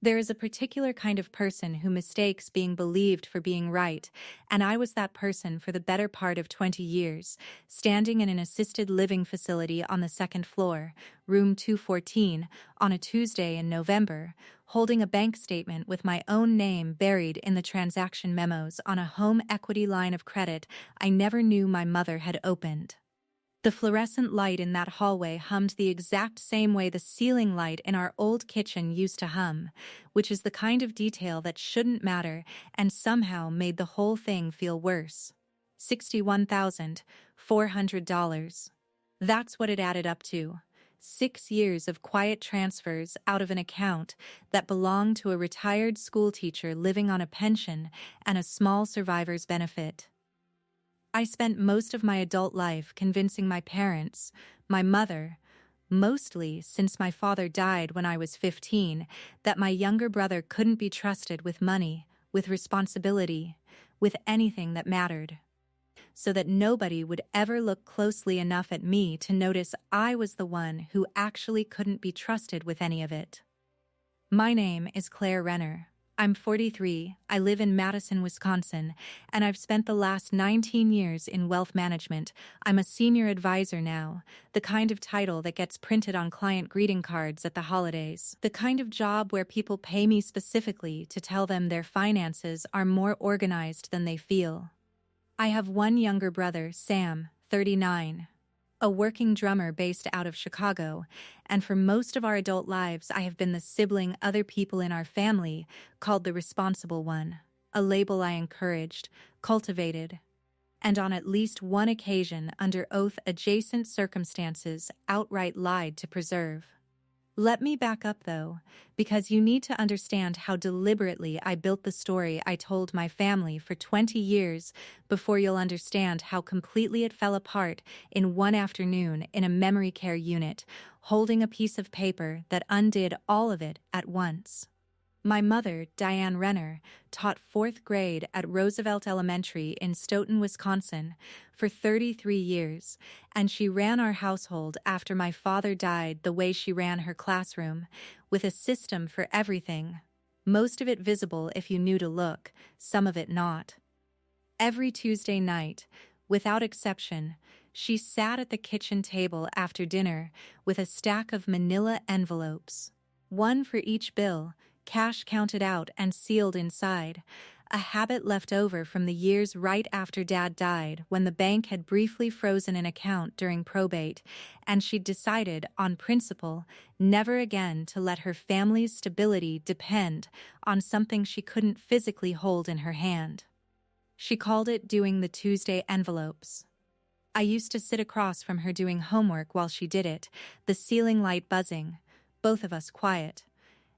There is a particular kind of person who mistakes being believed for being right, and I was that person for the better part of 20 years, standing in an assisted living facility on the second floor, room 214, on a Tuesday in November, holding a bank statement with my own name buried in the transaction memos on a home equity line of credit I never knew my mother had opened. The fluorescent light in that hallway hummed the exact same way the ceiling light in our old kitchen used to hum, which is the kind of detail that shouldn't matter and somehow made the whole thing feel worse. $61,400. That's what it added up to. 6 years of quiet transfers out of an account that belonged to a retired schoolteacher living on a pension and a small survivor's benefit. I spent most of my adult life convincing my parents, my mother, mostly since my father died when I was 15, that my younger brother couldn't be trusted with money, with responsibility, with anything that mattered. So that nobody would ever look closely enough at me to notice I was the one who actually couldn't be trusted with any of it. My name is Claire Renner. I'm 43, I live in Madison, Wisconsin, and I've spent the last 19 years in wealth management. I'm a senior advisor now, the kind of title that gets printed on client greeting cards at the holidays. The kind of job where people pay me specifically to tell them their finances are more organized than they feel. I have one younger brother, Sam, 39. A working drummer based out of Chicago, and for most of our adult lives I have been the sibling other people in our family called the responsible one, a label I encouraged, cultivated, and on at least one occasion under oath adjacent circumstances outright lied to preserve. Let me back up though, because you need to understand how deliberately I built the story I told my family for 20 years before you'll understand how completely it fell apart in one afternoon in a memory care unit, holding a piece of paper that undid all of it at once. My mother, Diane Renner, taught 4th grade at Roosevelt Elementary in Stoughton, Wisconsin, for 33 years, and she ran our household after my father died the way she ran her classroom, with a system for everything. Most of it visible if you knew to look, some of it not. Every Tuesday night, without exception, she sat at the kitchen table after dinner with a stack of manila envelopes, one for each bill, cash counted out and sealed inside, a habit left over from the years right after Dad died when the bank had briefly frozen an account during probate, and she'd decided, on principle, never again to let her family's stability depend on something she couldn't physically hold in her hand. She called it doing the Tuesday envelopes. I used to sit across from her doing homework while she did it, the ceiling light buzzing, both of us quiet.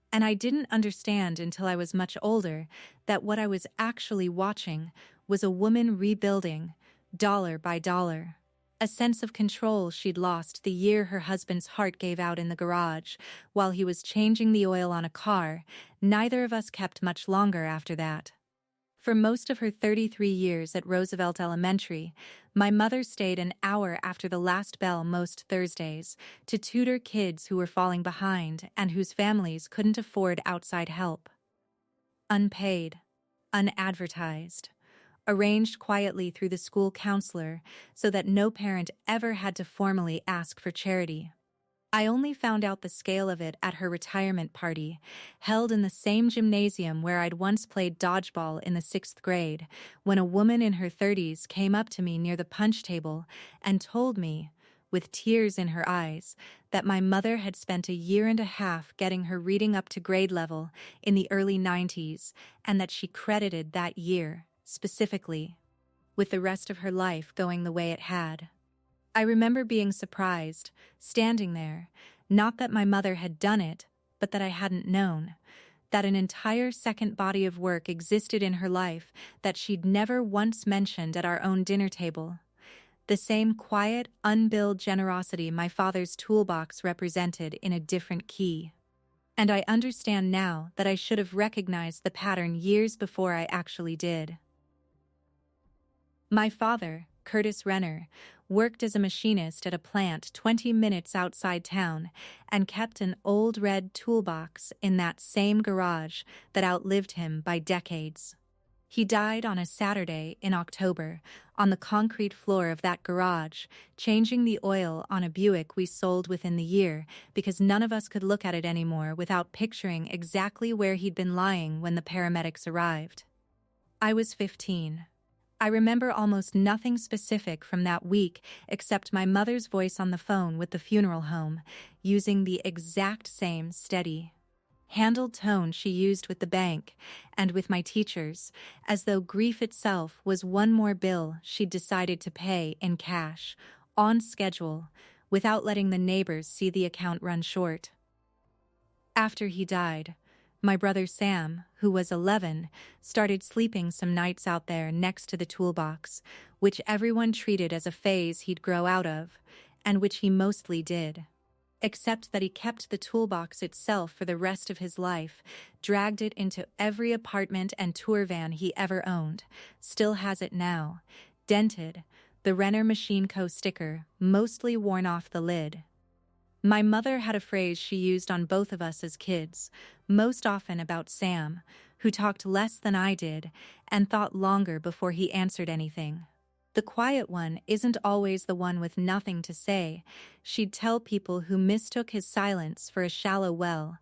And I didn't understand until I was much older that what I was actually watching was a woman rebuilding, dollar by dollar. A sense of control she'd lost the year her husband's heart gave out in the garage while he was changing the oil on a car. Neither of us kept much longer after that. For most of her 33 years at Roosevelt Elementary, my mother stayed an hour after the last bell most Thursdays to tutor kids who were falling behind and whose families couldn't afford outside help. Unpaid, unadvertised, arranged quietly through the school counselor so that no parent ever had to formally ask for charity. I only found out the scale of it at her retirement party, held in the same gymnasium where I'd once played dodgeball in the 6th grade, when a woman in her 30s came up to me near the punch table and told me, with tears in her eyes, that my mother had spent a year and a half getting her reading up to grade level in the early 90s, and that she credited that year, specifically, with the rest of her life going the way it had. I remember being surprised, standing there, not that my mother had done it, but that I hadn't known, that an entire second body of work existed in her life that she'd never once mentioned at our own dinner table. The same quiet, unbilled generosity my father's toolbox represented in a different key. And I understand now that I should have recognized the pattern years before I actually did. My father, Curtis Renner, worked as a machinist at a plant 20 minutes outside town, and kept an old red toolbox in that same garage that outlived him by decades. He died on a Saturday in October, on the concrete floor of that garage, changing the oil on a Buick we sold within the year because none of us could look at it anymore without picturing exactly where he'd been lying when the paramedics arrived. I was 15. I remember almost nothing specific from that week except my mother's voice on the phone with the funeral home, using the exact same steady, handled tone she used with the bank and with my teachers, as though grief itself was one more bill she'd decided to pay in cash, on schedule, without letting the neighbors see the account run short. After he died, my brother Sam, who was 11, started sleeping some nights out there next to the toolbox, which everyone treated as a phase he'd grow out of, and which he mostly did. Except that he kept the toolbox itself for the rest of his life, dragged it into every apartment and tour van he ever owned, still has it now, dented, the Renner Machine Co. sticker mostly worn off the lid. My mother had a phrase she used on both of us as kids, most often about Sam, who talked less than I did and thought longer before he answered anything. The quiet one isn't always the one with nothing to say, she'd tell people who mistook his silence for a shallow well,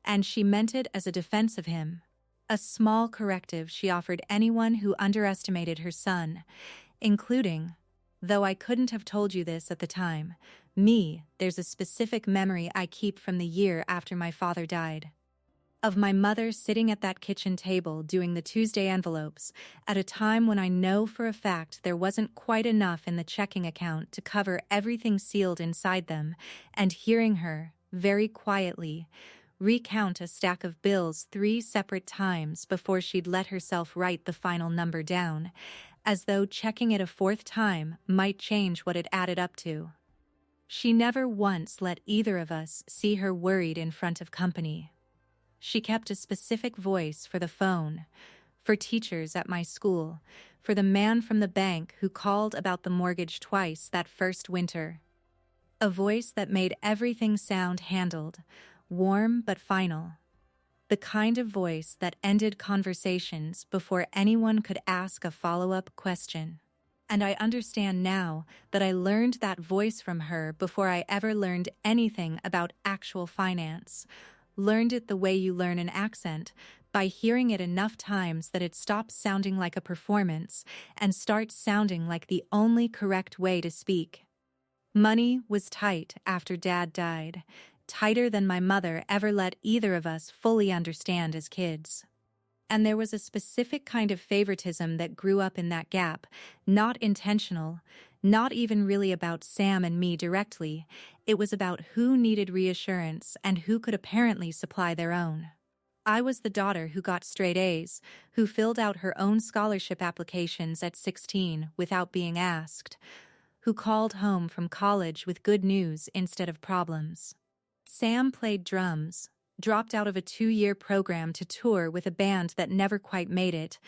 and she meant it as a defense of him. A small corrective she offered anyone who underestimated her son, including, though I couldn't have told you this at the time, me. There's a specific memory I keep from the year after my father died. Of my mother sitting at that kitchen table doing the Tuesday envelopes at a time when I know for a fact there wasn't quite enough in the checking account to cover everything sealed inside them, and hearing her, very quietly, recount a stack of bills 3 separate times before she'd let herself write the final number down, as though checking it a 4th time might change what it added up to. She never once let either of us see her worried in front of company. She kept a specific voice for the phone, for teachers at my school, for the man from the bank who called about the mortgage twice that first winter. A voice that made everything sound handled, warm but final. The kind of voice that ended conversations before anyone could ask a follow-up question. And I understand now that I learned that voice from her before I ever learned anything about actual finance. Learned it the way you learn an accent, by hearing it enough times that it stops sounding like a performance and starts sounding like the only correct way to speak. Money was tight after Dad died, tighter than my mother ever let either of us fully understand as kids. And there was a specific kind of favoritism that grew up in that gap, not intentional, not even really about Sam and me directly. It was about who needed reassurance and who could apparently supply their own. I was the daughter who got straight A's, who filled out her own scholarship applications at 16 without being asked, who called home from college with good news instead of problems. Sam played drums, dropped out of a 2-year program to tour with a band that never quite made it,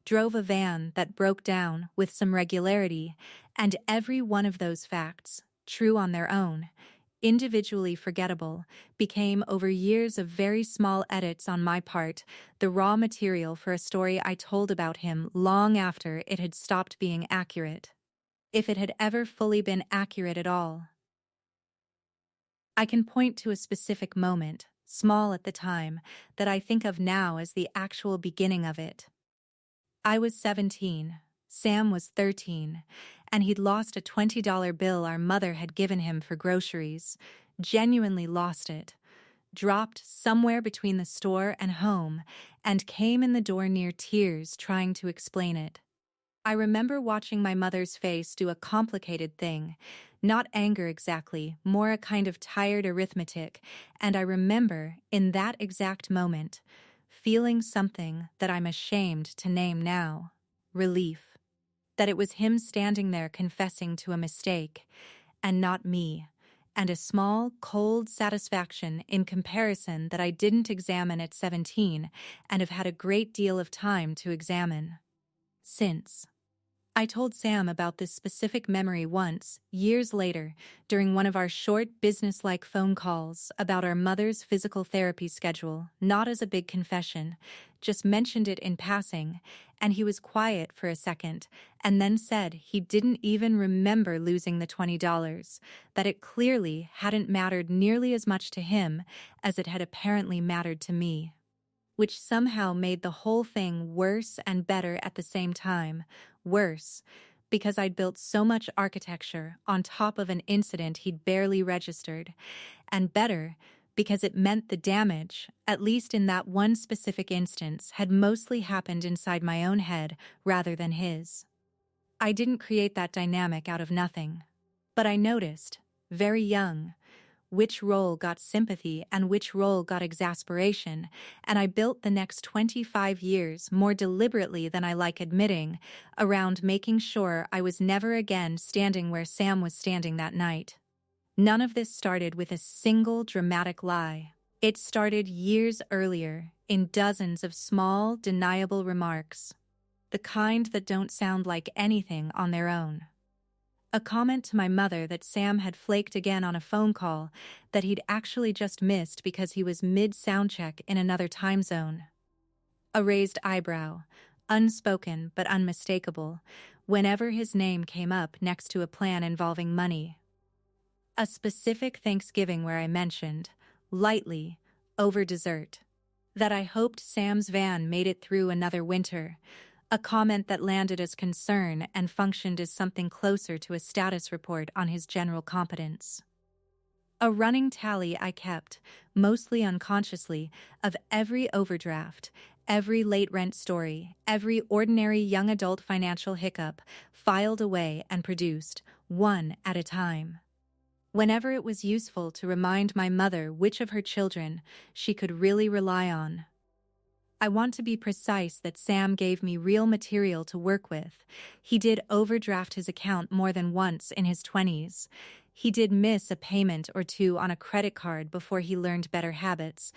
drove a van that broke down with some regularity, and every one of those facts, true on their own, individually forgettable, became over years of very small edits on my part, the raw material for a story I told about him long after it had stopped being accurate. If it had ever fully been accurate at all. I can point to a specific moment, small at the time, that I think of now as the actual beginning of it. I was 17, Sam was 13, and he'd lost a $20 bill our mother had given him for groceries, genuinely lost it, dropped somewhere between the store and home, and came in the door near tears trying to explain it. I remember watching my mother's face do a complicated thing, not anger exactly, more a kind of tired arithmetic, and I remember, in that exact moment, feeling something that I'm ashamed to name now, relief. That it was him standing there confessing to a mistake, and not me, and a small, cold satisfaction in comparison that I didn't examine at 17 and have had a great deal of time to examine since. I told Sam about this specific memory once, years later, during one of our short business-like phone calls about our mother's physical therapy schedule, not as a big confession, just mentioned it in passing, and he was quiet for a second, and then said he didn't even remember losing the $20, that it clearly hadn't mattered nearly as much to him as it had apparently mattered to me, which somehow made the whole thing worse and better at the same time. Worse, because I'd built so much architecture on top of an incident he'd barely registered, and better, because it meant the damage, at least in that one specific instance, had mostly happened inside my own head rather than his. I didn't create that dynamic out of nothing. But I noticed, very young, which role got sympathy and which role got exasperation, and I built the next 25 years more deliberately than I like admitting, around making sure I was never again standing where Sam was standing that night. None of this started with a single dramatic lie. It started years earlier, in dozens of small, deniable remarks, the kind that don't sound like anything on their own. A comment to my mother that Sam had flaked again on a phone call that he'd actually just missed because he was mid-sound check in another time zone. A raised eyebrow, unspoken but unmistakable, whenever his name came up next to a plan involving money. A specific Thanksgiving where I mentioned, lightly, over dessert, that I hoped Sam's van made it through another winter, a comment that landed as concern and functioned as something closer to a status report on his general competence. A running tally I kept, mostly unconsciously, of every overdraft, every late rent story, every ordinary young adult financial hiccup, filed away and produced, one at a time. Whenever it was useful to remind my mother which of her children she could really rely on. I want to be precise that Sam gave me real material to work with. He did overdraft his account more than once in his 20s. He did miss a payment or two on a credit card before he learned better habits,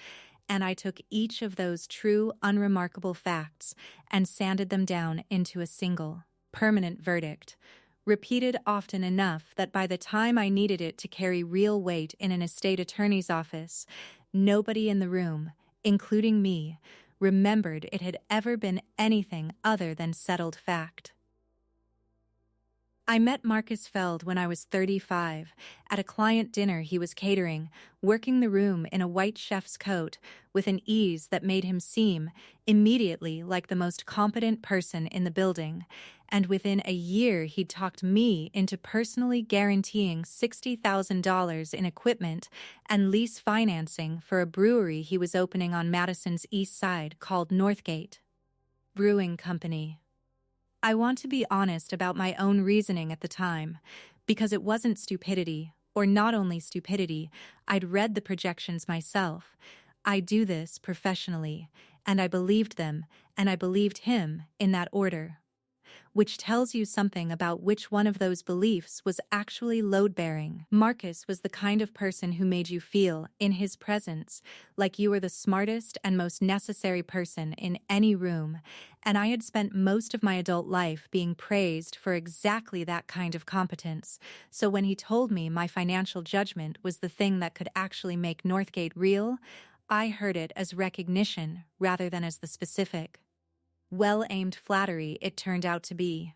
and I took each of those true, unremarkable facts and sanded them down into a single, permanent verdict, repeated often enough that by the time I needed it to carry real weight in an estate attorney's office, nobody in the room, including me, remembered it had ever been anything other than settled fact. I met Marcus Feld when I was 35, at a client dinner he was catering, working the room in a white chef's coat, with an ease that made him seem, immediately, like the most competent person in the building, and within a year he'd talked me into personally guaranteeing $60,000 in equipment and lease financing for a brewery he was opening on Madison's east side called Northgate Brewing Company. I want to be honest about my own reasoning at the time, because it wasn't stupidity, or not only stupidity, I'd read the projections myself. I do this professionally, and I believed them, and I believed him in that order. Which tells you something about which one of those beliefs was actually load-bearing. Marcus was the kind of person who made you feel, in his presence, like you were the smartest and most necessary person in any room, and I had spent most of my adult life being praised for exactly that kind of competence, so when he told me my financial judgment was the thing that could actually make Northgate real, I heard it as recognition rather than as the specific. Well-aimed flattery it turned out to be.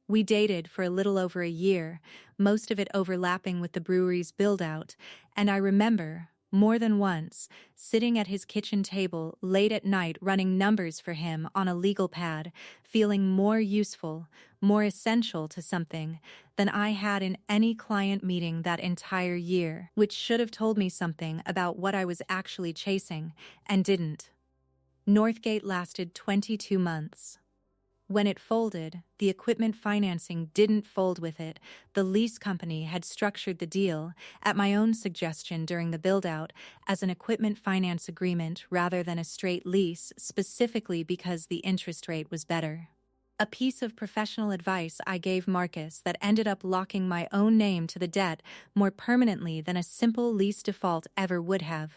We dated for a little over a year, most of it overlapping with the brewery's build-out, and I remember, more than once, sitting at his kitchen table late at night running numbers for him on a legal pad, feeling more useful, more essential to something than I had in any client meeting that entire year, which should have told me something about what I was actually chasing, and didn't. Northgate lasted 22 months. When it folded, the equipment financing didn't fold with it. The lease company had structured the deal, at my own suggestion during the build-out, as an equipment finance agreement rather than a straight lease, specifically because the interest rate was better. A piece of professional advice I gave Marcus that ended up locking my own name to the debt more permanently than a simple lease default ever would have.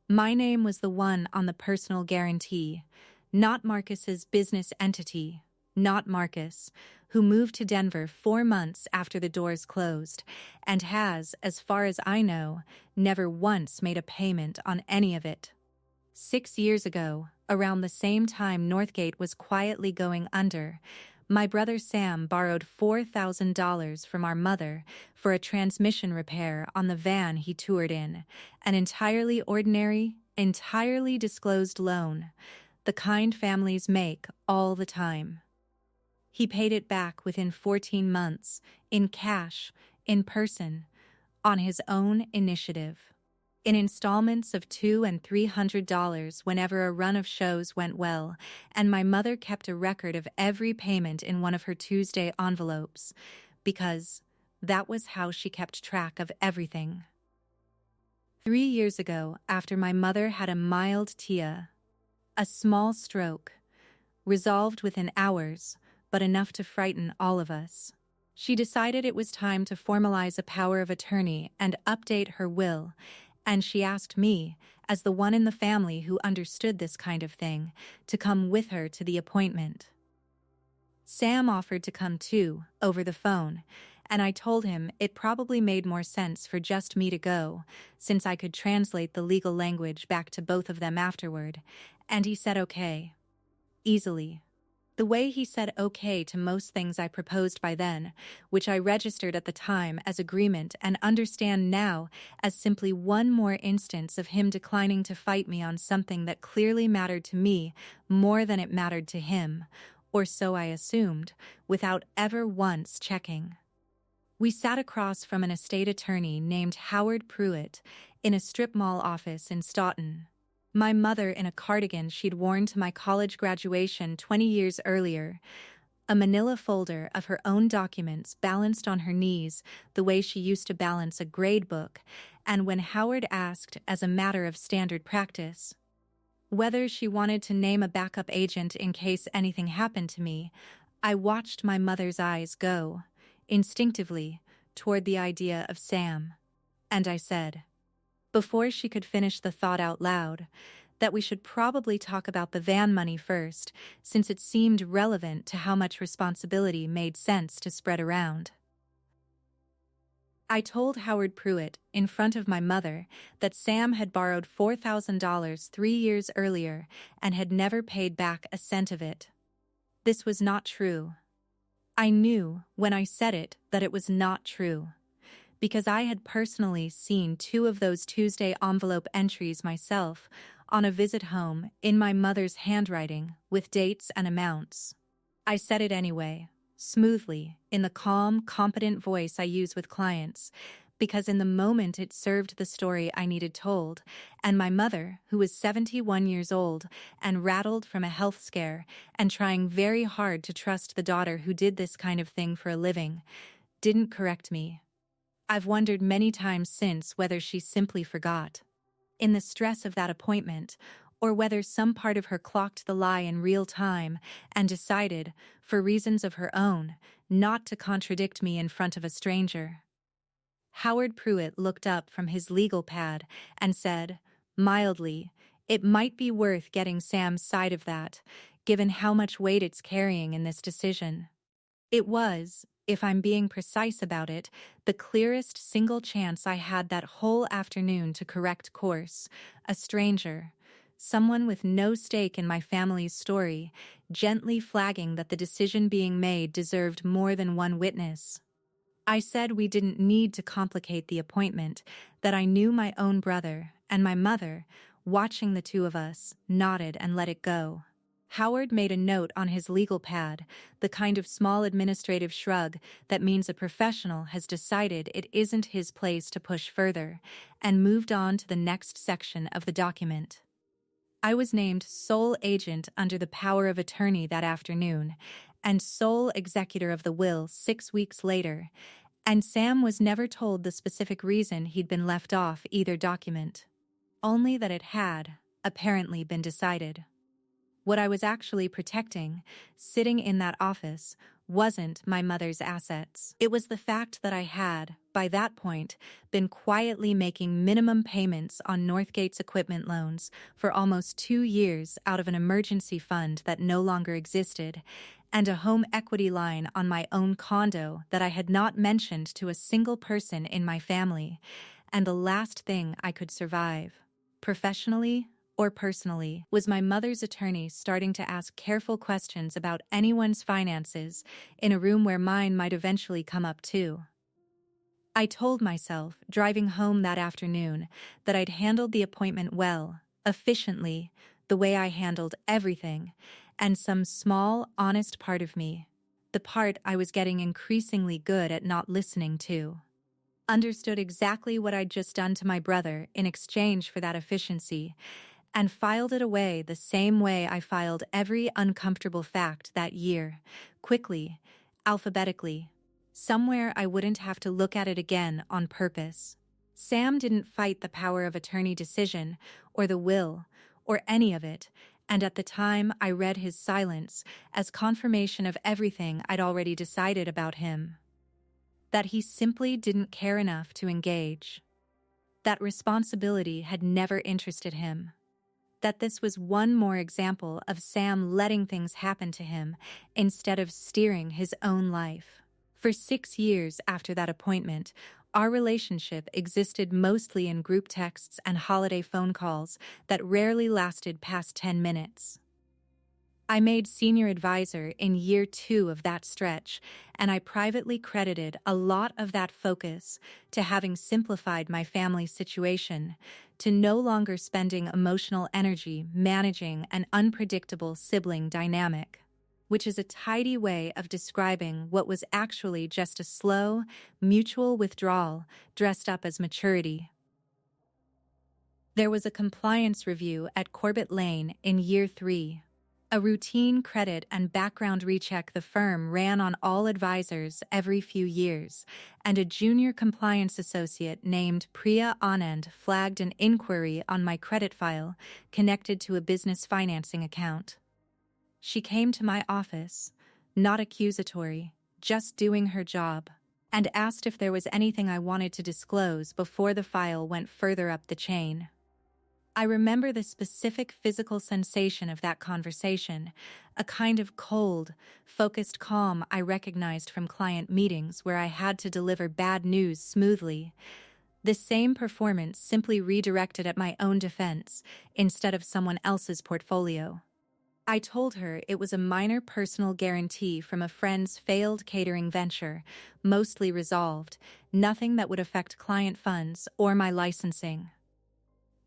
My name was the one on the personal guarantee, not Marcus's business entity, not Marcus, who moved to Denver 4 months after the doors closed, and has, as far as I know, never once made a payment on any of it. 6 years ago, around the same time Northgate was quietly going under, my brother Sam borrowed $4,000 from our mother for a transmission repair on the van he toured in, an entirely ordinary, entirely disclosed loan, the kind families make all the time. He paid it back within 14 months, in cash, in person, on his own initiative, in installments of $200 and $300 whenever a run of shows went well, and my mother kept a record of every payment in one of her Tuesday envelopes, because that was how she kept track of everything. 3 years ago, after my mother had a mild TIA, a small stroke, resolved within hours, but enough to frighten all of us, she decided it was time to formalize a power of attorney and update her will, and she asked me, as the one in the family who understood this kind of thing, to come with her to the appointment. Sam offered to come too, over the phone, and I told him it probably made more sense for just me to go, since I could translate the legal language back to both of them afterward, and he said okay. Easily. The way he said okay to most things I proposed by then, which I registered at the time as agreement and understand now as simply one more instance of him declining to fight me on something that clearly mattered to me more than it mattered to him, or so I assumed, without ever once checking. We sat across from an estate attorney named Howard Pruitt in a strip mall office in Stoughton. My mother in a cardigan she'd worn to my college graduation 20 years earlier, a manila folder of her own documents balanced on her knees the way she used to balance a grade book, and when Howard asked, as a matter of standard practice, whether she wanted to name a backup agent in case anything happened to me, I watched my mother's eyes go, instinctively, toward the idea of Sam, and I said, before she could finish the thought out loud, that we should probably talk about the van money first, since it seemed relevant to how much responsibility made sense to spread around. I told Howard Pruitt, in front of my mother, that Sam had borrowed $4,000 3 years earlier and had never paid back a cent of it. This was not true. I knew, when I said it, that it was not true, because I had personally seen 2 of those Tuesday envelope entries myself on a visit home in my mother's handwriting with dates and amounts. I said it anyway, smoothly, in the calm, competent voice I use with clients, because in the moment it served the story I needed told, and my mother, who was 71 years old and rattled from a health scare and trying very hard to trust the daughter who did this kind of thing for a living, didn't correct me. I've wondered many times since whether she simply forgot, in the stress of that appointment, or whether some part of her clocked the lie in real time and decided, for reasons of her own, not to contradict me in front of a stranger. Howard Pruitt looked up from his legal pad and said, mildly, it might be worth getting Sam's side of that, given how much weight it's carrying in this decision. It was, if I'm being precise about it, the clearest single chance I had that whole afternoon to correct course, a stranger, someone with no stake in my family's story, gently flagging that the decision being made deserved more than one witness. I said we didn't need to complicate the appointment, that I knew my own brother, and my mother, watching the 2 of us, nodded and let it go. Howard made a note on his legal pad, the kind of small administrative shrug that means a professional has decided it isn't his place to push further, and moved on to the next section of the document. I was named sole agent under the power of attorney that afternoon, and sole executor of the will 6 weeks later, and Sam was never told the specific reason he'd been left off either document, only that it had, apparently, been decided. What I was actually protecting, sitting in that office, wasn't my mother's assets. It was the fact that I had, by that point, been quietly making minimum payments on Northgate's equipment loans for almost 2 years out of an emergency fund that no longer existed, and a home equity line on my own condo that I had not mentioned to a single person in my family, and the last thing I could survive, professionally or personally, was my mother's attorney starting to ask careful questions about anyone's finances in a room where mine might eventually come up too. I told myself, driving home that afternoon, that I'd handled the appointment well, efficiently, the way I handled everything, and some small, honest part of me, the part I was getting increasingly good at not listening to, understood exactly what I'd just done to my brother in exchange for that efficiency, and filed it away the same way I filed every uncomfortable fact that year, quickly, alphabetically, somewhere I wouldn't have to look at it again on purpose. Sam didn't fight the power of attorney decision, or the will, or any of it, and at the time I read his silence as confirmation of everything I'd already decided about him. That he simply didn't care enough to engage. That responsibility had never interested him. That this was one more example of Sam letting things happen to him instead of steering his own life. For 6 years after that appointment, our relationship existed mostly in group texts and holiday phone calls that rarely lasted past 10 minutes. I made senior advisor in year 2 of that stretch, and I privately credited a lot of that focus to having simplified my family situation, to no longer spending emotional energy managing an unpredictable sibling dynamic, which is a tidy way of describing what was actually just a slow, mutual withdrawal dressed up as maturity. There was a compliance review at Corbett Lane in year 3. A routine credit and background recheck the firm ran on all advisors every few years, and a junior compliance associate named Priya Anand flagged an inquiry on my credit file connected to a business financing account. She came to my office, not accusatory, just doing her job, and asked if there was anything I wanted to disclose before the file went further up the chain. I remember the specific physical sensation of that conversation, a kind of cold, focused calm I recognized from client meetings where I had to deliver bad news smoothly. The same performance simply redirected at my own defense instead of someone else's portfolio. I told her it was a minor personal guarantee from a friend's failed catering venture, mostly resolved, nothing that would affect client funds or my licensing.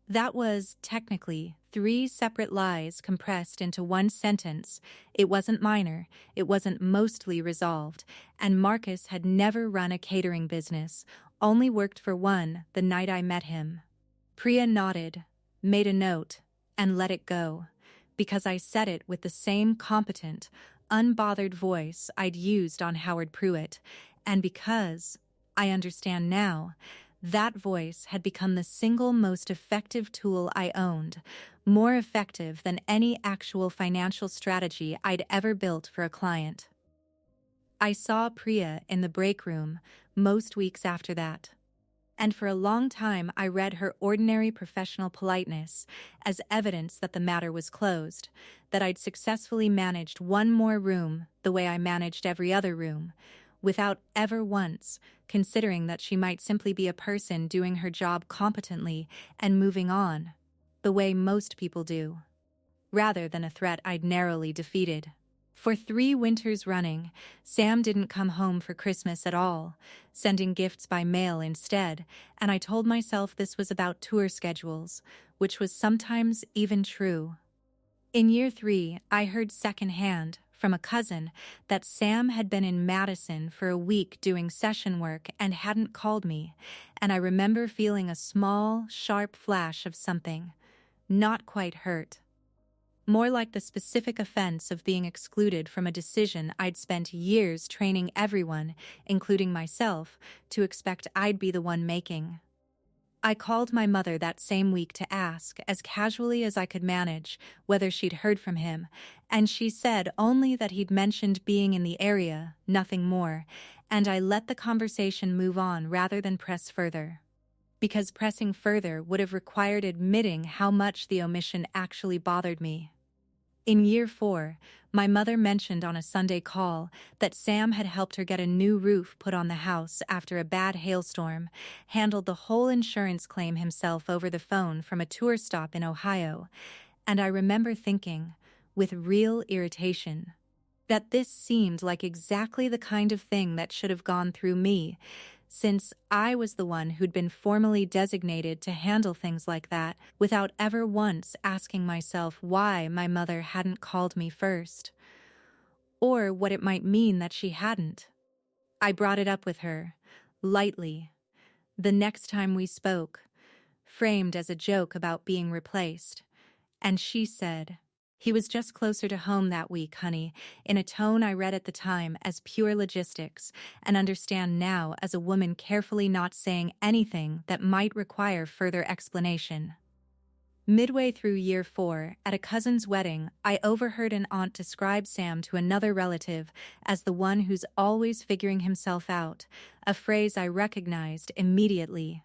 That was, technically, 3 separate lies compressed into one sentence. It wasn't minor, it wasn't mostly resolved, and Marcus had never run a catering business, only worked for one the night I met him. Priya nodded, made a note, and let it go, because I said it with the same competent, unbothered voice I'd used on Howard Pruitt, and because, I understand now, that voice had become the single most effective tool I owned, more effective than any actual financial strategy I'd ever built for a client. I saw Priya in the break room most weeks after that, and for a long time I read her ordinary professional politeness as evidence that the matter was closed, that I'd successfully managed one more room the way I managed every other room, without ever once considering that she might simply be a person doing her job competently and moving on, the way most people do, rather than a threat I'd narrowly defeated. For 3 winters running, Sam didn't come home for Christmas at all, sending gifts by mail instead, and I told myself this was about tour schedules, which was sometimes even true. In year 3, I heard secondhand, from a cousin, that Sam had been in Madison for a week doing session work and hadn't called me, and I remember feeling a small, sharp flash of something, not quite hurt. More like the specific offense of being excluded from a decision I'd spent years training everyone, including myself, to expect I'd be the one making. I called my mother that same week to ask, as casually as I could manage, whether she'd heard from him, and she said only that he'd mentioned being in the area, nothing more, and I let the conversation move on rather than press further. Because pressing further would have required admitting how much the omission actually bothered me. In year 4, my mother mentioned on a Sunday call that Sam had helped her get a new roof put on the house after a bad hailstorm, handled the whole insurance claim himself over the phone from a tour stop in Ohio, and I remember thinking, with real irritation, that this seemed like exactly the kind of thing that should have gone through me, since I was the one who'd been formally designated to handle things like that without ever once asking myself why my mother hadn't called me first, or what it might mean that she hadn't. I brought it up with her, lightly, the next time we spoke, framed as a joke about being replaced, and she said, "He was just closer to home that week, honey," in a tone I read at the time as pure logistics and understand now as a woman carefully not saying anything that might require further explanation. Midway through year 4, at a cousin's wedding, I overheard an aunt describe Sam to another relative as the one who's always figuring himself out, a phrase I recognized immediately,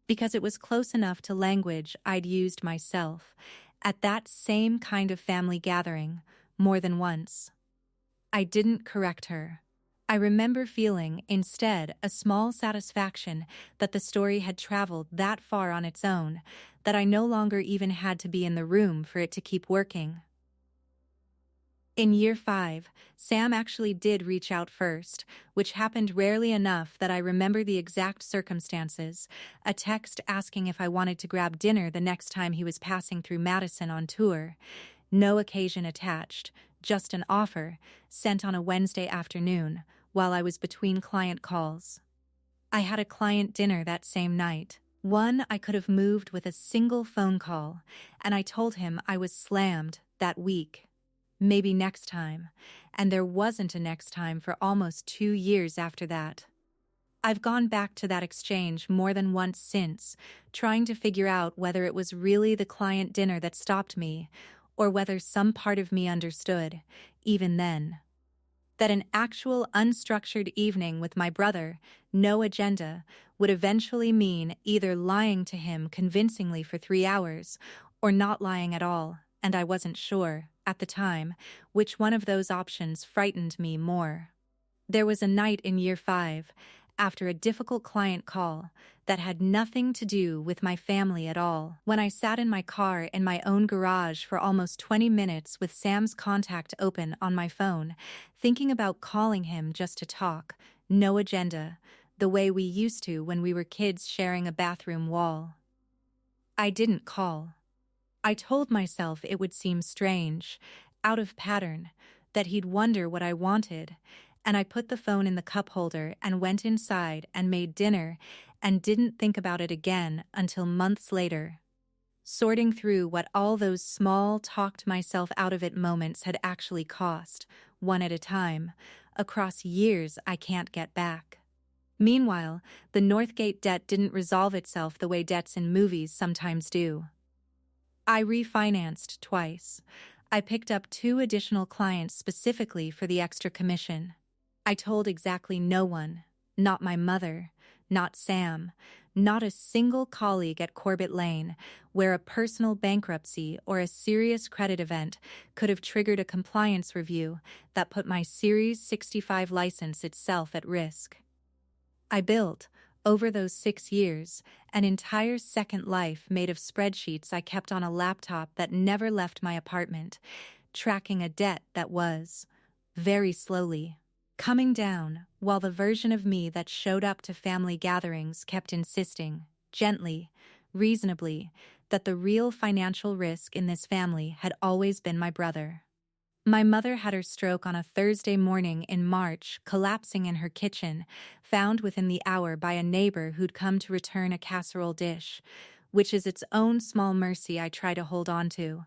because it was close enough to language I'd used myself, at that same kind of family gathering, more than once. I didn't correct her. I remember feeling, instead, a small satisfaction that the story had traveled that far on its own, that I no longer even had to be in the room for it to keep working. In year 5, Sam actually did reach out first, which happened rarely enough that I remember the exact circumstances, a text asking if I wanted to grab dinner the next time he was passing through Madison on tour. No occasion attached, just an offer, sent on a Wednesday afternoon, while I was between client calls. I had a client dinner that same night, one I could have moved with a single phone call, and I told him I was slammed that week. Maybe next time, and there wasn't a next time for almost 2 years after that. I've gone back to that exchange more than once since, trying to figure out whether it was really the client dinner that stopped me, or whether some part of me understood, even then, that an actual unstructured evening with my brother, no agenda, would eventually mean either lying to him convincingly for 3 hours, or not lying at all, and I wasn't sure, at the time, which one of those options frightened me more. There was a night in year 5, after a difficult client call, that had nothing to do with my family at all, when I sat in my car in my own garage for almost 20 minutes with Sam's contact open on my phone, thinking about calling him just to talk, no agenda, the way we used to when we were kids sharing a bathroom wall. I didn't call. I told myself it would seem strange, out of pattern, that he'd wonder what I wanted, and I put the phone in the cup holder and went inside and made dinner and didn't think about it again until months later, sorting through what all those small talked myself out of it moments had actually cost, one at a time, across years I can't get back. Meanwhile, the Northgate debt didn't resolve itself the way debts in movies sometimes do. I refinanced twice. I picked up 2 additional clients specifically for the extra commission. I told exactly no one, not my mother, not Sam, not a single colleague at Corbett Lane, where a personal bankruptcy or a serious credit event could have triggered a compliance review that put my Series 65 license itself at risk. I built, over those 6 years, an entire second life made of spreadsheets I kept on a laptop that never left my apartment, tracking a debt that was, very slowly, coming down, while the version of me that showed up to family gatherings kept insisting, gently, reasonably, that the real financial risk in this family had always been my brother. My mother had her stroke on a Thursday morning in March, collapsing in her kitchen, found within the hour by a neighbor who'd come to return a casserole dish, which is its own small mercy I try to hold on to.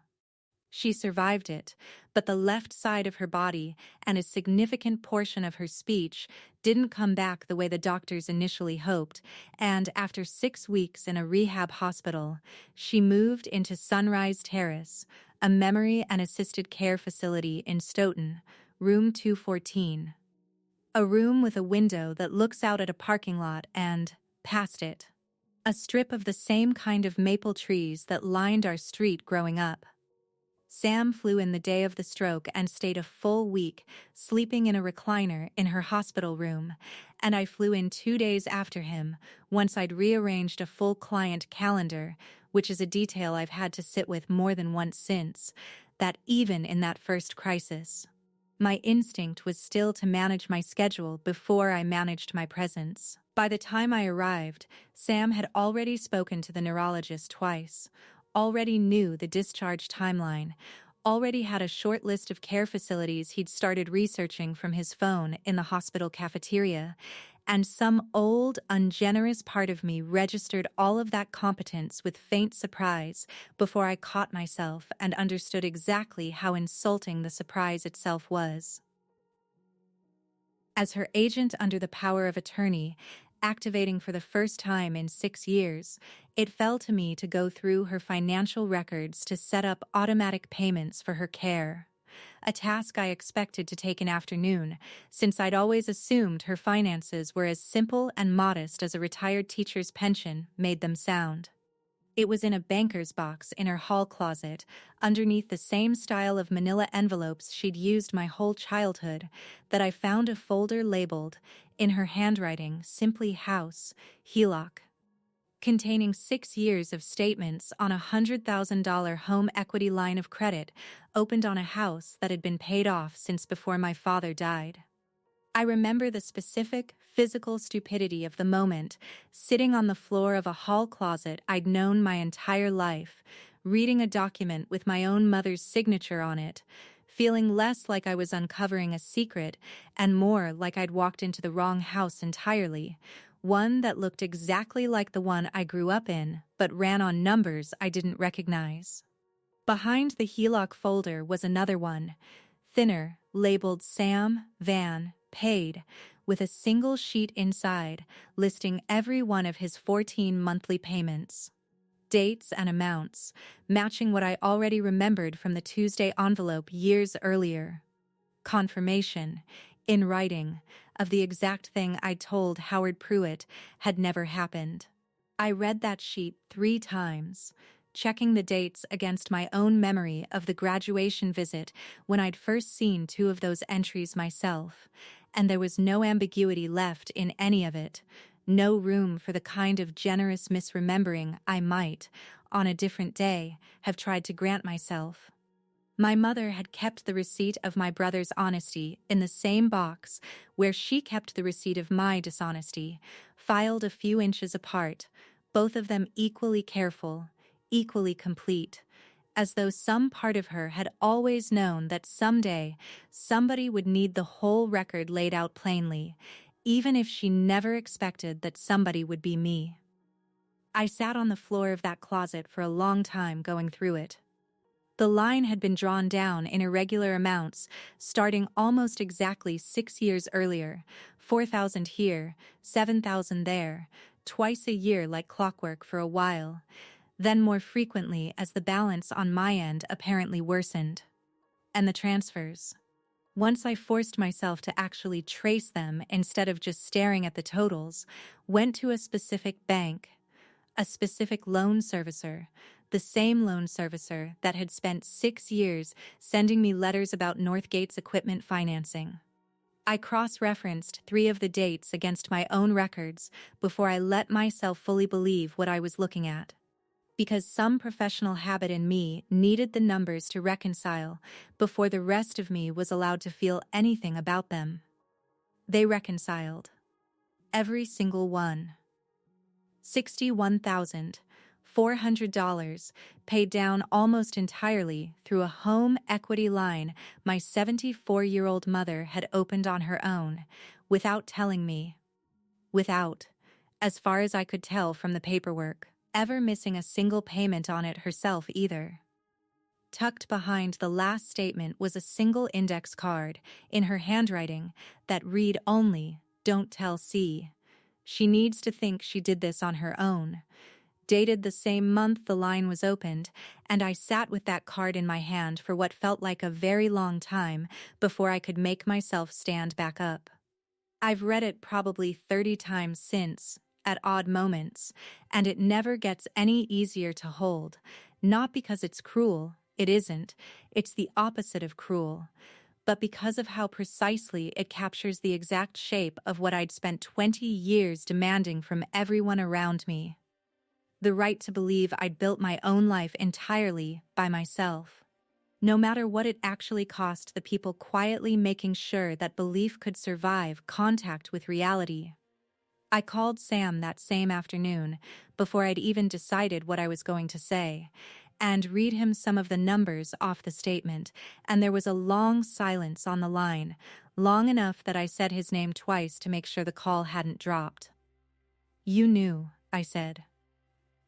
She survived it, but the left side of her body and a significant portion of her speech didn't come back the way the doctors initially hoped, and after 6 weeks in a rehab hospital, she moved into Sunrise Terrace, a memory and assisted care facility in Stoughton, room 214. A room with a window that looks out at a parking lot and, past it, a strip of the same kind of maple trees that lined our street growing up. Sam flew in the day of the stroke and stayed a full week, sleeping in a recliner in her hospital room, and I flew in 2 days after him, once I'd rearranged a full client calendar, which is a detail I've had to sit with more than once since, that even in that first crisis, my instinct was still to manage my schedule before I managed my presence. By the time I arrived, Sam had already spoken to the neurologist twice, already knew the discharge timeline, already had a short list of care facilities he'd started researching from his phone in the hospital cafeteria, and some old, ungenerous part of me registered all of that competence with faint surprise before I caught myself and understood exactly how insulting the surprise itself was. As her agent under the power of attorney, activating for the first time in 6 years, it fell to me to go through her financial records to set up automatic payments for her care. A task I expected to take an afternoon, since I'd always assumed her finances were as simple and modest as a retired teacher's pension made them sound. It was in a banker's box in her hall closet, underneath the same style of manila envelopes she'd used my whole childhood, that I found a folder labeled, in her handwriting, simply House, HELOC, containing 6 years of statements on a $100,000 home equity line of credit opened on a house that had been paid off since before my father died. I remember the specific, physical stupidity of the moment, sitting on the floor of a hall closet I'd known my entire life, reading a document with my own mother's signature on it, feeling less like I was uncovering a secret and more like I'd walked into the wrong house entirely, one that looked exactly like the one I grew up in, but ran on numbers I didn't recognize. Behind the HELOC folder was another one, thinner, labeled Sam, Van, paid, with a single sheet inside, listing every one of his 14 monthly payments. Dates and amounts, matching what I already remembered from the Tuesday envelope years earlier. Confirmation, in writing, of the exact thing I'd told Howard Pruitt had never happened. I read that sheet 3 times, checking the dates against my own memory of the graduation visit when I'd first seen 2 of those entries myself, and there was no ambiguity left in any of it, no room for the kind of generous misremembering I might, on a different day, have tried to grant myself. My mother had kept the receipt of my brother's honesty in the same box where she kept the receipt of my dishonesty, filed a few inches apart, both of them equally careful, equally complete, as though some part of her had always known that someday somebody would need the whole record laid out plainly, even if she never expected that somebody would be me. I sat on the floor of that closet for a long time going through it. The line had been drawn down in irregular amounts, starting almost exactly 6 years earlier, 4,000 here, 7,000 there, twice a year like clockwork for a while, then more frequently as the balance on my end apparently worsened. And the transfers. Once I forced myself to actually trace them instead of just staring at the totals, went to a specific bank, a specific loan servicer, the same loan servicer that had spent 6 years sending me letters about Northgate's equipment financing. I cross-referenced 3 of the dates against my own records before I let myself fully believe what I was looking at. Because some professional habit in me needed the numbers to reconcile before the rest of me was allowed to feel anything about them. They reconciled. Every single one. $61,400 paid down almost entirely through a home equity line my 74-year-old mother had opened on her own, without telling me. Without, as far as I could tell from the paperwork, ever missing a single payment on it herself either. Tucked behind the last statement was a single index card, in her handwriting, that read only, "Don't tell C. She needs to think she did this on her own." Dated the same month the line was opened, and I sat with that card in my hand for what felt like a very long time before I could make myself stand back up. I've read it probably 30 times since, at odd moments, and it never gets any easier to hold, not because it's cruel, It isn't. It's the opposite of cruel. But because of how precisely it captures the exact shape of what I'd spent 20 years demanding from everyone around me. The right to believe I'd built my own life entirely by myself. No matter what it actually cost the people quietly making sure that belief could survive contact with reality. I called Sam that same afternoon, before I'd even decided what I was going to say, and read him some of the numbers off the statement, and there was a long silence on the line, long enough that I said his name twice to make sure the call hadn't dropped. "You knew," I said.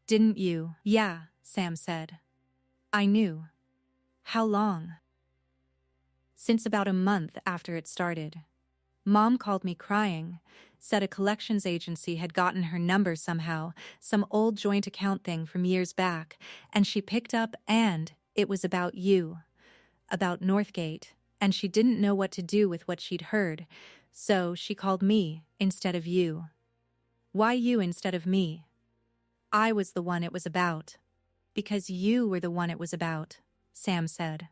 "Didn't you?" "Yeah," Sam said. "I knew." "How long?" "Since about a month after it started. Mom called me crying, said a collections agency had gotten her number somehow, some old joint account thing from years back, and she picked up and it was about you, about Northgate, and she didn't know what to do with what she'd heard, so she called me instead of you." "Why you instead of me?" "I was the one it was about." "Because you were the one it was about," Sam said.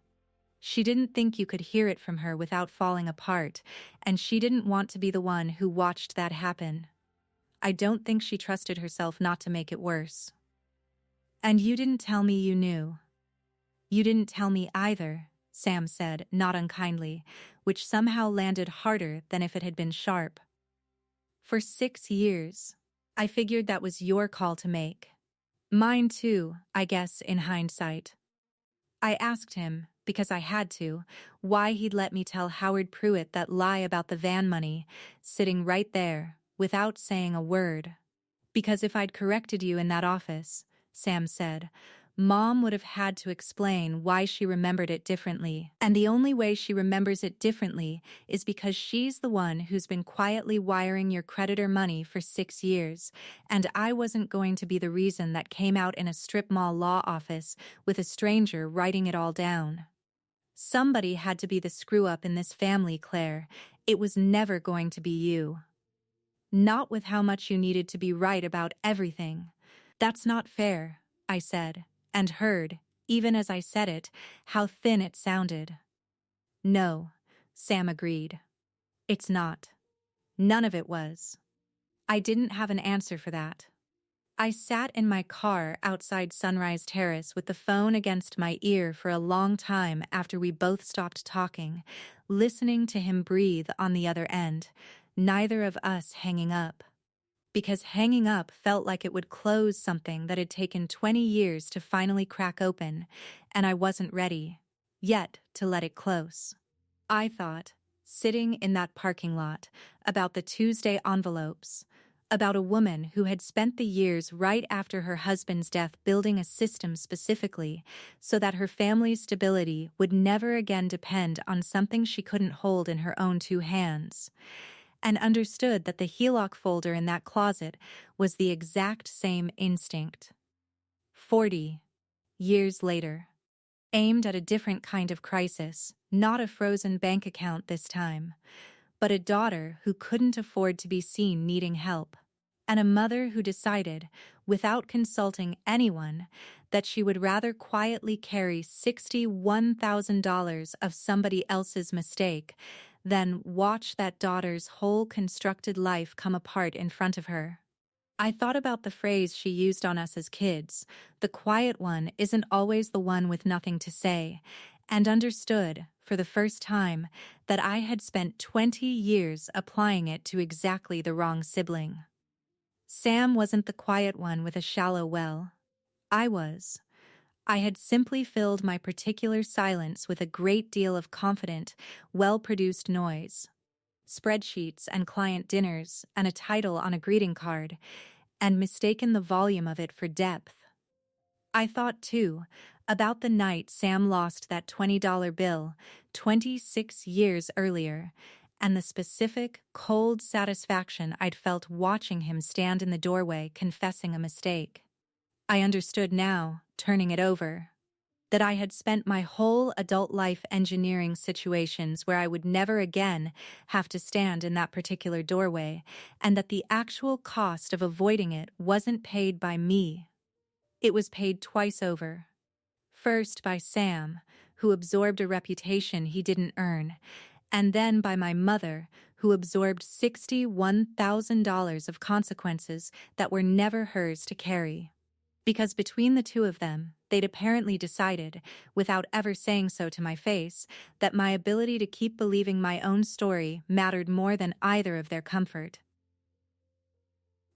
She didn't think you could hear it from her without falling apart, and she didn't want to be the one who watched that happen. I don't think she trusted herself not to make it worse. "And you didn't tell me you knew." "You didn't tell me either," Sam said, not unkindly, which somehow landed harder than if it had been sharp. "For 6 years. I figured that was your call to make. Mine too, I guess, in hindsight." I asked him, because I had to, why he'd let me tell Howard Pruitt that lie about the van money, sitting right there, without saying a word. "Because if I'd corrected you in that office," Sam said, "Mom would have had to explain why she remembered it differently. And the only way she remembers it differently is because she's the one who's been quietly wiring your creditor money for 6 years, and I wasn't going to be the reason that came out in a strip mall law office with a stranger writing it all down. Somebody had to be the screw-up in this family, Claire. It was never going to be you. Not with how much you needed to be right about everything." "That's not fair," I said, and heard, even as I said it, how thin it sounded. "No," Sam agreed. "It's not. None of it was." I didn't have an answer for that. I sat in my car outside Sunrise Terrace with the phone against my ear for a long time after we both stopped talking, listening to him breathe on the other end, neither of us hanging up. Because hanging up felt like it would close something that had taken 20 years to finally crack open, and I wasn't ready, yet, to let it close. I thought, sitting in that parking lot, about the Tuesday envelopes, about a woman who had spent the years right after her husband's death building a system specifically so that her family's stability would never again depend on something she couldn't hold in her own 2 hands. And understood that the HELOC folder in that closet was the exact same instinct. 40 years later. Aimed at a different kind of crisis, not a frozen bank account this time, but a daughter who couldn't afford to be seen needing help, and a mother who decided, without consulting anyone, that she would rather quietly carry $61,000 of somebody else's mistake than watch that daughter's whole constructed life come apart in front of her. I thought about the phrase she used on us as kids, "The quiet one isn't always the one with nothing to say," and understood, for the first time, that I had spent 20 years applying it to exactly the wrong sibling. Sam wasn't the quiet one with a shallow well. I was. I had simply filled my particular silence with a great deal of confident, well-produced noise. Spreadsheets and client dinners and a title on a greeting card, and mistaken the volume of it for depth. I thought, too, about the night Sam lost that $20 bill 26 years earlier, and the specific, cold satisfaction I'd felt watching him stand in the doorway confessing a mistake. I understood now, turning it over, that I had spent my whole adult life engineering situations where I would never again have to stand in that particular doorway, and that the actual cost of avoiding it wasn't paid by me. It was paid twice over. First by Sam, who absorbed a reputation he didn't earn, and then by my mother, who absorbed $61,000 of consequences that were never hers to carry. Because between the two of them, they'd apparently decided, without ever saying so to my face, that my ability to keep believing my own story mattered more than either of their comfort.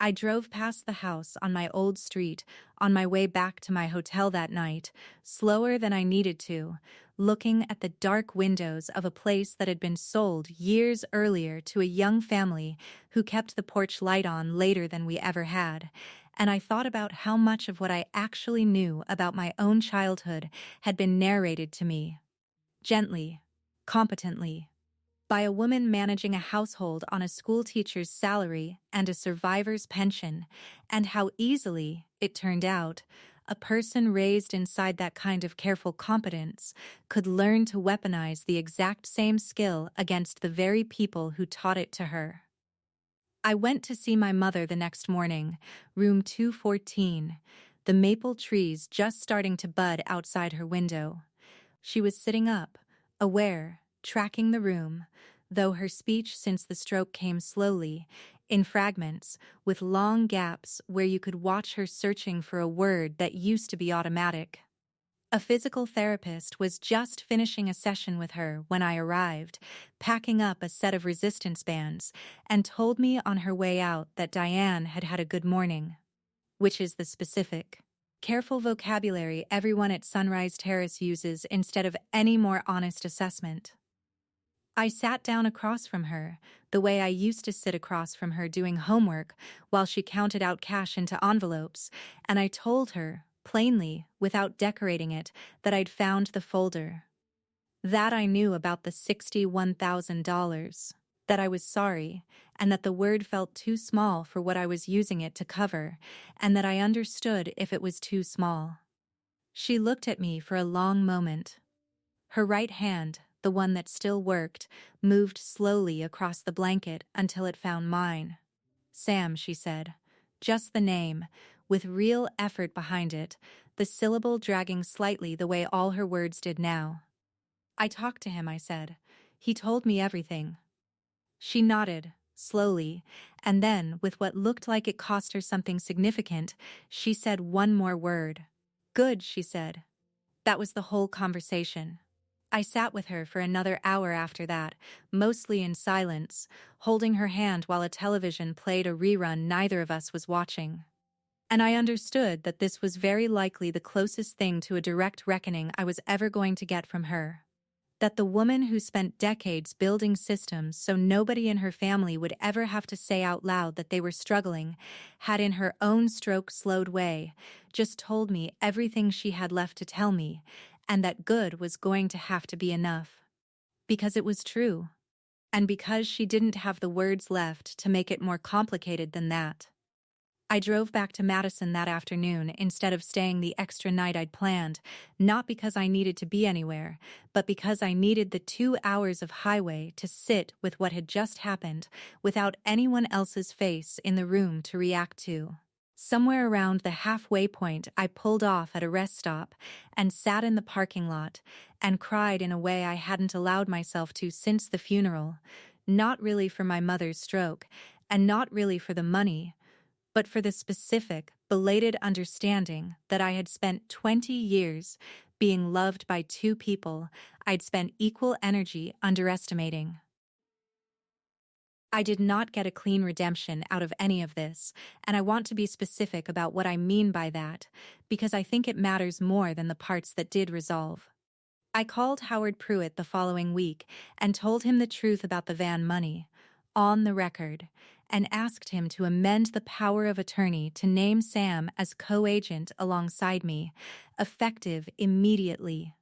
I drove past the house on my old street on my way back to my hotel that night, slower than I needed to, looking at the dark windows of a place that had been sold years earlier to a young family who kept the porch light on later than we ever had, and I thought about how much of what I actually knew about my own childhood had been narrated to me. Gently, competently, by a woman managing a household on a school teacher's salary and a survivor's pension, and how easily, it turned out, a person raised inside that kind of careful competence could learn to weaponize the exact same skill against the very people who taught it to her. I went to see my mother the next morning, room 214, the maple trees just starting to bud outside her window. She was sitting up, aware, tracking the room, though her speech since the stroke came slowly, in fragments, with long gaps where you could watch her searching for a word that used to be automatic. A physical therapist was just finishing a session with her when I arrived, packing up a set of resistance bands, and told me on her way out that Diane had had a good morning, which is the specific, careful vocabulary everyone at Sunrise Terrace uses instead of any more honest assessment. I sat down across from her, the way I used to sit across from her doing homework while she counted out cash into envelopes, and I told her, plainly, without decorating it, that I'd found the folder. That I knew about the $61,000, that I was sorry, and that the word felt too small for what I was using it to cover, and that I understood if it was too small. She looked at me for a long moment. Her right hand, the one that still worked, moved slowly across the blanket until it found mine. Sam, she said. Just the name, with real effort behind it, the syllable dragging slightly the way all her words did now. I talked to him, I said. He told me everything. She nodded, slowly, and then, with what looked like it cost her something significant, she said one more word. Good, she said. That was the whole conversation. I sat with her for another hour after that, mostly in silence, holding her hand while a television played a rerun neither of us was watching. And I understood that this was very likely the closest thing to a direct reckoning I was ever going to get from her. That the woman who spent decades building systems so nobody in her family would ever have to say out loud that they were struggling, had in her own stroke-slowed way just told me everything she had left to tell me, and that good was going to have to be enough. Because it was true. And because she didn't have the words left to make it more complicated than that. I drove back to Madison that afternoon instead of staying the extra night I'd planned, not because I needed to be anywhere, but because I needed the 2 hours of highway to sit with what had just happened without anyone else's face in the room to react to. Somewhere around the halfway point, I pulled off at a rest stop and sat in the parking lot and cried in a way I hadn't allowed myself to since the funeral, not really for my mother's stroke, and not really for the money, but for the specific, belated understanding that I had spent 20 years being loved by two people I'd spent equal energy underestimating. I did not get a clean redemption out of any of this, and I want to be specific about what I mean by that, because I think it matters more than the parts that did resolve. I called Howard Pruitt the following week and told him the truth about the van money, on the record, and asked him to amend the power of attorney to name Sam as co-agent alongside me, effective immediately.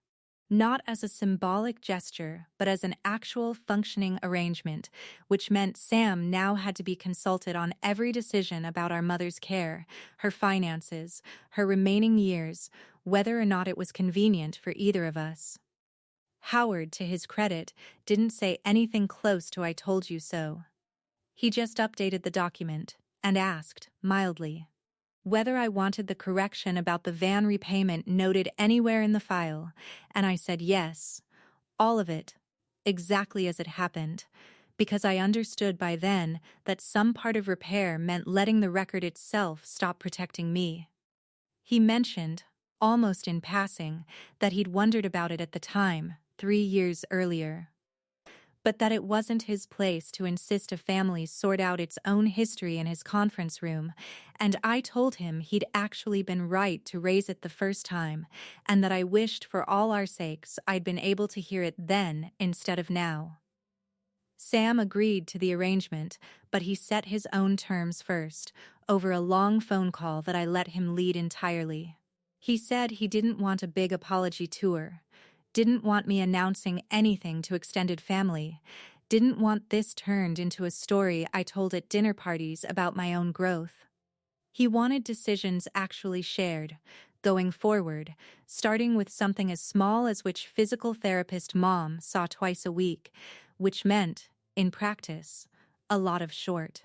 Not as a symbolic gesture, but as an actual functioning arrangement, which meant Sam now had to be consulted on every decision about our mother's care, her finances, her remaining years, whether or not it was convenient for either of us. Howard, to his credit, didn't say anything close to "I told you so." He just updated the document and asked, mildly, whether I wanted the correction about the van repayment noted anywhere in the file, and I said yes, all of it, exactly as it happened, because I understood by then that some part of repair meant letting the record itself stop protecting me. He mentioned, almost in passing, that he'd wondered about it at the time, 3 years earlier, but that it wasn't his place to insist a family sort out its own history in his conference room, and I told him he'd actually been right to raise it the first time, and that I wished for all our sakes I'd been able to hear it then instead of now. Sam agreed to the arrangement, but he set his own terms first, over a long phone call that I let him lead entirely. He said he didn't want a big apology tour, didn't want me announcing anything to extended family, didn't want this turned into a story I told at dinner parties about my own growth. He wanted decisions actually shared, going forward, starting with something as small as which physical therapist mom saw twice a week, which meant, in practice, a lot of short,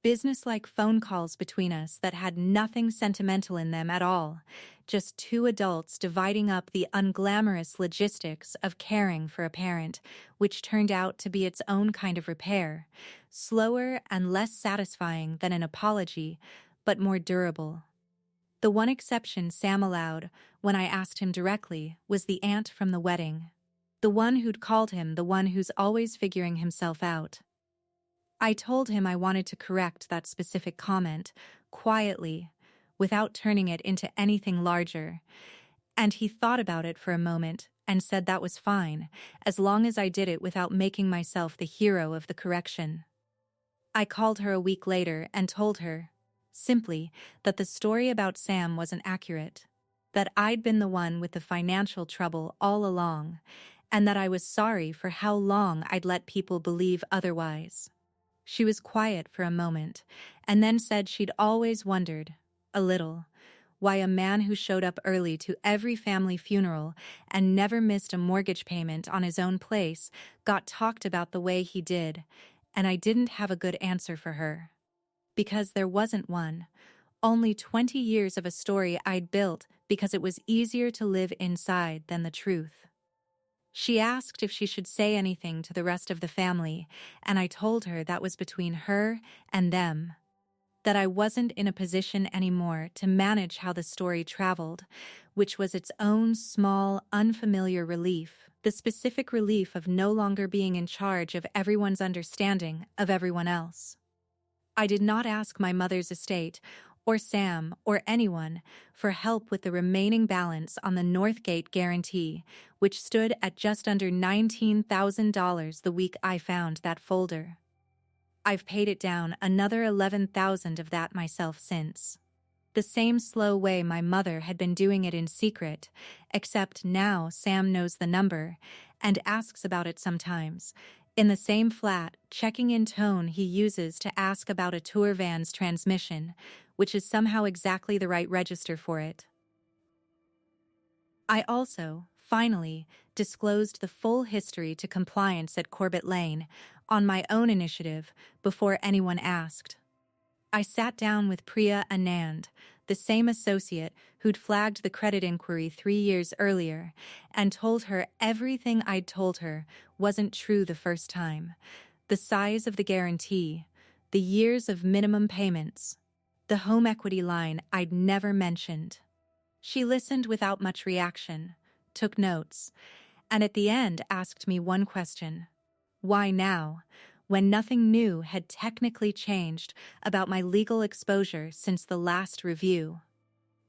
business-like phone calls between us that had nothing sentimental in them at all, just two adults dividing up the unglamorous logistics of caring for a parent, which turned out to be its own kind of repair, slower and less satisfying than an apology, but more durable. The one exception Sam allowed, when I asked him directly, was the aunt from the wedding. The one who'd called him the one who's always figuring himself out. I told him I wanted to correct that specific comment, quietly, without turning it into anything larger, and he thought about it for a moment and said that was fine, as long as I did it without making myself the hero of the correction. I called her a week later and told her, simply, that the story about Sam wasn't accurate, that I'd been the one with the financial trouble all along, and that I was sorry for how long I'd let people believe otherwise. She was quiet for a moment, and then said she'd always wondered, a little, why a man who showed up early to every family funeral and never missed a mortgage payment on his own place got talked about the way he did, and I didn't have a good answer for her. Because there wasn't one, only 20 years of a story I'd built because it was easier to live inside than the truth. She asked if she should say anything to the rest of the family, and I told her that was between her and them, that I wasn't in a position anymore to manage how the story traveled, which was its own small, unfamiliar relief, the specific relief of no longer being in charge of everyone's understanding of everyone else. I did not ask my mother's estate, or Sam, or anyone, for help with the remaining balance on the Northgate guarantee, which stood at just under $19,000 the week I found that folder. I've paid it down another $11,000 of that myself since. The same slow way my mother had been doing it in secret, except now Sam knows the number and asks about it sometimes, in the same flat, checking-in tone he uses to ask about a tour van's transmission, which is somehow exactly the right register for it. I also, finally, disclosed the full history to compliance at Corbett Lane, on my own initiative, before anyone asked. I sat down with Priya Anand, the same associate who'd flagged the credit inquiry 3 years earlier, and told her everything I'd told her wasn't true the first time. The size of the guarantee, the years of minimum payments, the home equity line I'd never mentioned. She listened without much reaction, took notes, and at the end asked me one question. Why now, when nothing new had technically changed about my legal exposure since the last review?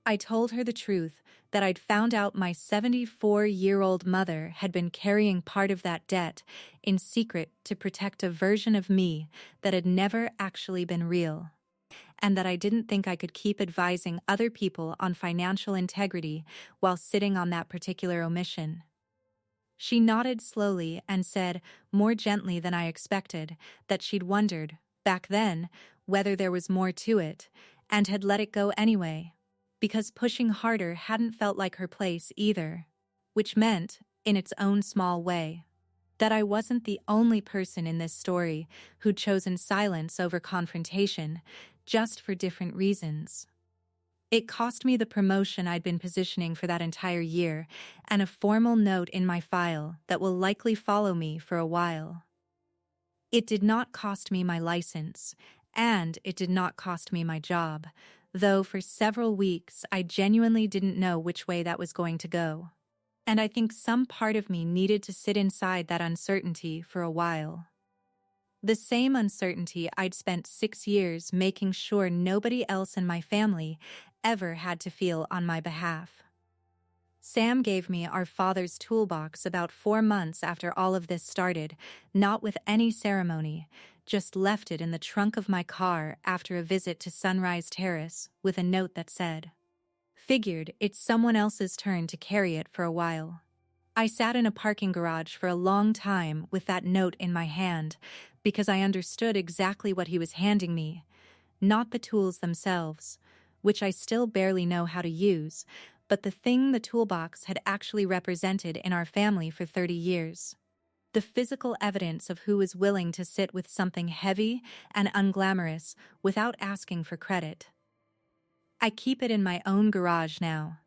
I told her the truth, that I'd found out my 74-year-old mother had been carrying part of that debt in secret to protect a version of me that had never actually been real, and that I didn't think I could keep advising other people on financial integrity while sitting on that particular omission. She nodded slowly and said, more gently than I expected, that she'd wondered, back then, whether there was more to it, and had let it go anyway, because pushing harder hadn't felt like her place either, which meant, in its own small way, that I wasn't the only person in this story who'd chosen silence over confrontation, just for different reasons. It cost me the promotion I'd been positioning for that entire year and a formal note in my file that will likely follow me for a while. It did not cost me my license, and it did not cost me my job, though for several weeks I genuinely didn't know which way that was going to go. And I think some part of me needed to sit inside that uncertainty for a while. The same uncertainty I'd spent 6 years making sure nobody else in my family ever had to feel on my behalf. Sam gave me our father's toolbox about 4 months after all of this started, not with any ceremony, just left it in the trunk of my car after a visit to Sunrise Terrace with a note that said, "Figured it's someone else's turn to carry it for a while." I sat in a parking garage for a long time with that note in my hand because I understood exactly what he was handing me, not the tools themselves, which I still barely know how to use, but the thing the toolbox had actually represented in our family for 30 years. The physical evidence of who was willing to sit with something heavy and unglamorous without asking for credit. I keep it in my own garage now.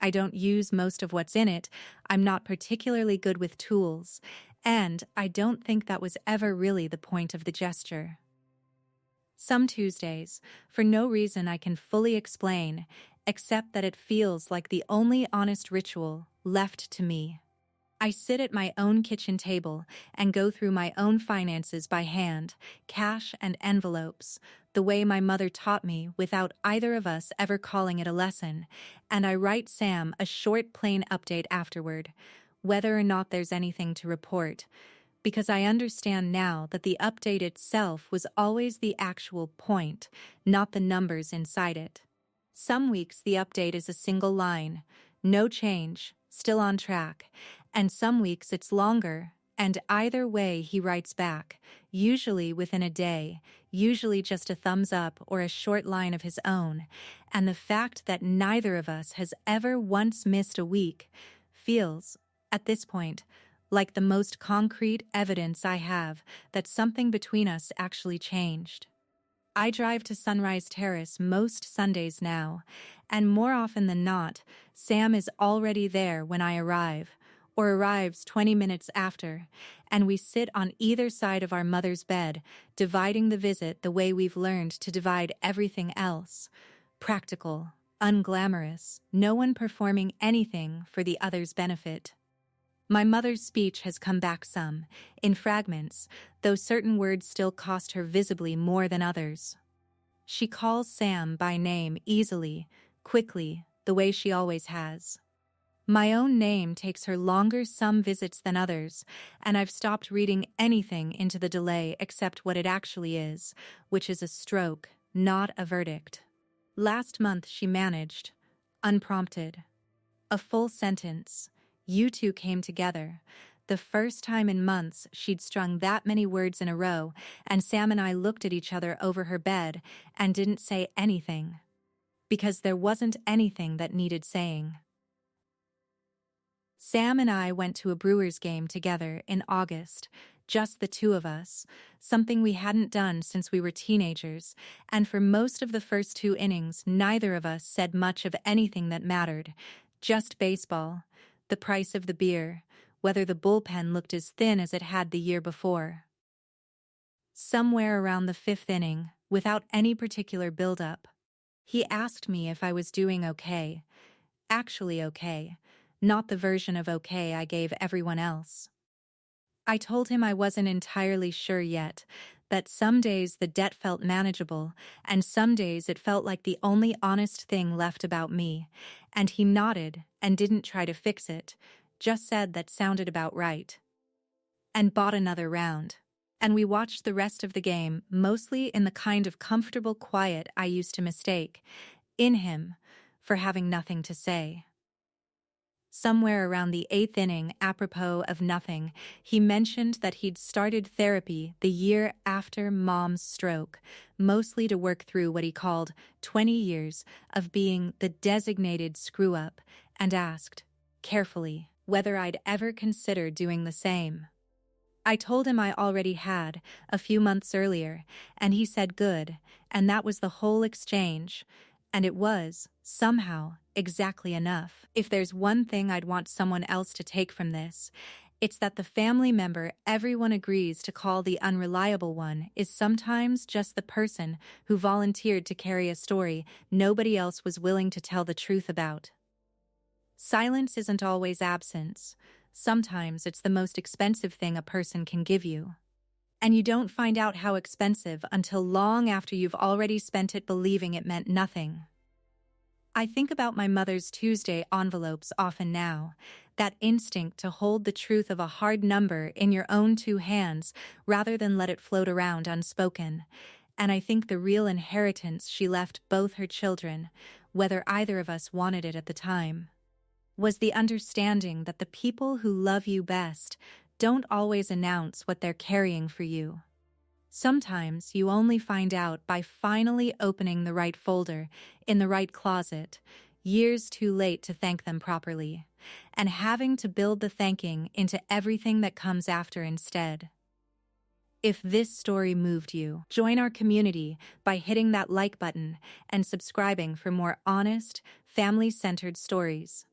I don't use most of what's in it, I'm not particularly good with tools, and I don't think that was ever really the point of the gesture. Some Tuesdays, for no reason I can fully explain, except that it feels like the only honest ritual left to me. I sit at my own kitchen table and go through my own finances by hand, cash and envelopes, the way my mother taught me without either of us ever calling it a lesson, and I write Sam a short plain update afterward, whether or not there's anything to report, because I understand now that the update itself was always the actual point, not the numbers inside it. Some weeks the update is a single line, no change, still on track, and some weeks it's longer, and either way he writes back, usually within a day, usually just a thumbs up or a short line of his own, and the fact that neither of us has ever once missed a week feels, at this point, like the most concrete evidence I have that something between us actually changed. I drive to Sunrise Terrace most Sundays now, and more often than not, Sam is already there when I arrive, or arrives 20 minutes after, and we sit on either side of our mother's bed, dividing the visit the way we've learned to divide everything else. Practical, unglamorous, no one performing anything for the other's benefit. My mother's speech has come back some, in fragments, though certain words still cost her visibly more than others. She calls Sam by name easily, quickly, the way she always has. My own name takes her longer some visits than others, and I've stopped reading anything into the delay except what it actually is, which is a stroke, not a verdict. Last month she managed, unprompted. A full sentence. You two came together. The first time in months she'd strung that many words in a row, and Sam and I looked at each other over her bed and didn't say anything. Because there wasn't anything that needed saying. Sam and I went to a Brewers game together in August, just the two of us, something we hadn't done since we were teenagers, and for most of the first 2 innings neither of us said much of anything that mattered, just baseball, the price of the beer, whether the bullpen looked as thin as it had the year before. Somewhere around the 5th inning, without any particular build-up, he asked me if I was doing okay, actually okay, not the version of okay I gave everyone else. I told him I wasn't entirely sure yet, that some days the debt felt manageable, and some days it felt like the only honest thing left about me, and he nodded and didn't try to fix it, just said that sounded about right. And bought another round. And we watched the rest of the game mostly in the kind of comfortable quiet I used to mistake, in him, for having nothing to say. Somewhere around the 8th inning, apropos of nothing, he mentioned that he'd started therapy the year after Mom's stroke, mostly to work through what he called 20 years of being the designated screw-up, and asked, carefully, whether I'd ever consider doing the same. I told him I already had, a few months earlier, and he said good, and that was the whole exchange, And it was, somehow, exactly enough. If there's one thing I'd want someone else to take from this, it's that the family member everyone agrees to call the unreliable one is sometimes just the person who volunteered to carry a story nobody else was willing to tell the truth about. Silence isn't always absence. Sometimes it's the most expensive thing a person can give you. And you don't find out how expensive until long after you've already spent it believing it meant nothing. I think about my mother's Tuesday envelopes often now, that instinct to hold the truth of a hard number in your own two hands rather than let it float around unspoken. And I think the real inheritance she left both her children, whether either of us wanted it at the time, was the understanding that the people who love you best don't always announce what they're carrying for you. Sometimes you only find out by finally opening the right folder in the right closet, years too late to thank them properly, and having to build the thanking into everything that comes after instead. If this story moved you, join our community by hitting that like button and subscribing for more honest, family-centered stories.